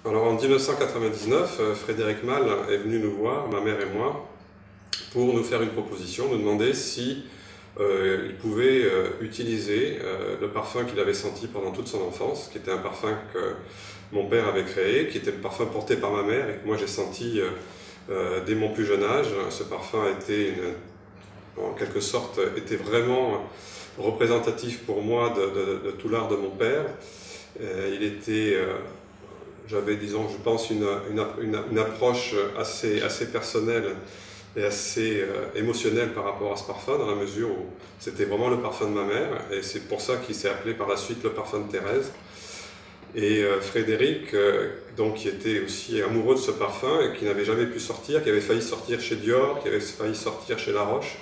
Alors en 1999, Frédéric Malle est venu nous voir, ma mère et moi, pour nous faire une proposition, nous demander si il pouvait utiliser le parfum qu'il avait senti pendant toute son enfance, qui était un parfum que mon père avait créé, qui était le parfum porté par ma mère et que moi j'ai senti dès mon plus jeune âge. Ce parfum était en quelque sorte était vraiment représentatif pour moi de tout l'art de mon père. Il était j'avais, disons, je pense, une approche assez personnelle et assez émotionnelle par rapport à ce parfum, dans la mesure où c'était vraiment le parfum de ma mère, et c'est pour ça qu'il s'est appelé par la suite le parfum de Thérèse. Et Frédéric, donc, qui était aussi amoureux de ce parfum et qui n'avait jamais pu sortir, qui avait failli sortir chez Dior, qui avait failli sortir chez La Roche,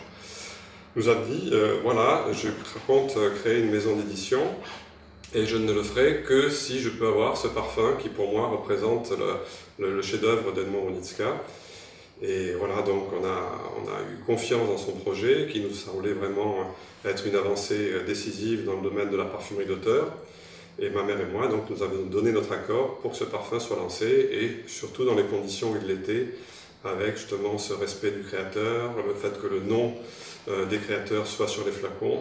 nous a dit, voilà, je compte créer une maison d'édition, et je ne le ferai que si je peux avoir ce parfum qui pour moi représente le chef-d'œuvre d'Edmond Ronitzka. Et voilà, donc on a eu confiance dans son projet qui nous semblait vraiment être une avancée décisive dans le domaine de la parfumerie d'auteur. Et ma mère et moi, donc, nous avons donné notre accord pour que ce parfum soit lancé et surtout dans les conditions où il l'était, avec justement ce respect du créateur, le fait que le nom des créateurs soit sur les flacons.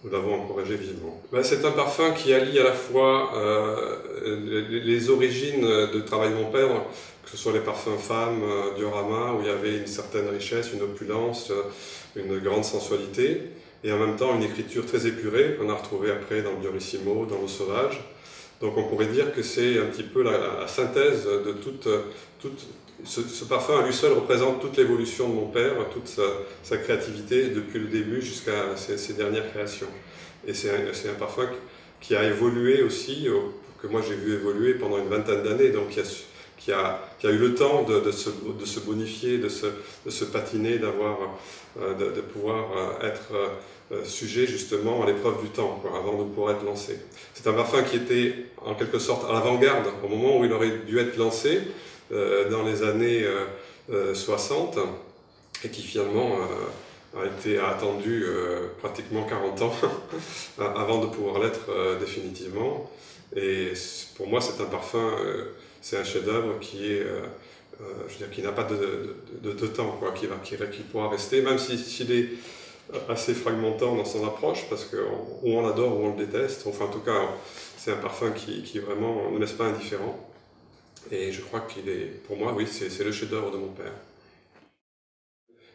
Nous l'avons encouragé vivement. C'est un parfum qui allie à la fois les origines de travail de mon père, que ce soit les parfums femmes, Diorama, où il y avait une certaine richesse, une opulence, une grande sensualité, et en même temps une écriture très épurée qu'on a retrouvée après dans le Diorissimo, dans l'eau sauvage. Donc on pourrait dire que c'est un petit peu la synthèse de ce parfum à lui seul représente toute l'évolution de mon père, toute sa créativité depuis le début jusqu'à ses dernières créations. Et c'est un parfum qui a évolué aussi, que moi j'ai vu évoluer pendant une vingtaine d'années, donc qui a eu le temps de se bonifier, de se patiner, de pouvoir être sujet justement à l'épreuve du temps, quoi, avant de pouvoir être lancé. C'est un parfum qui était en quelque sorte à l'avant-garde au moment où il aurait dû être lancé, dans les années 60, et qui finalement a attendu pratiquement 40 ans avant de pouvoir l'être définitivement. Et pour moi c'est un parfum, c'est un chef-d'œuvre qui est, je veux dire, qui n'a pas de temps, quoi, qui pourra rester, même s'il est assez fragmentant dans son approche, parce que ou on l'adore ou on le déteste. Enfin, en tout cas, c'est un parfum qui vraiment ne laisse pas indifférent. Et je crois qu'il est, pour moi, oui, c'est le chef-d'œuvre de mon père.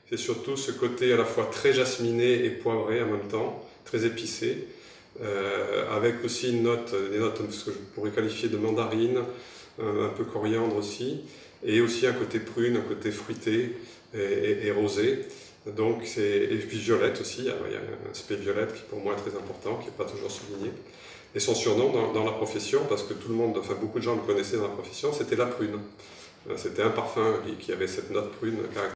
C'est surtout ce côté à la fois très jasminé et poivré en même temps, très épicé, avec aussi des notes ce que je pourrais qualifier de mandarine, un peu coriandre aussi, et aussi un côté prune, un côté fruité et rosé. Donc et puis violette aussi, il y a un aspect violette qui pour moi est très important, qui n'est pas toujours souligné. Et son surnom dans la profession, parce que tout le monde, enfin beaucoup de gens le connaissaient dans la profession, c'était la prune. C'était un parfum qui avait cette note prune caractéristique.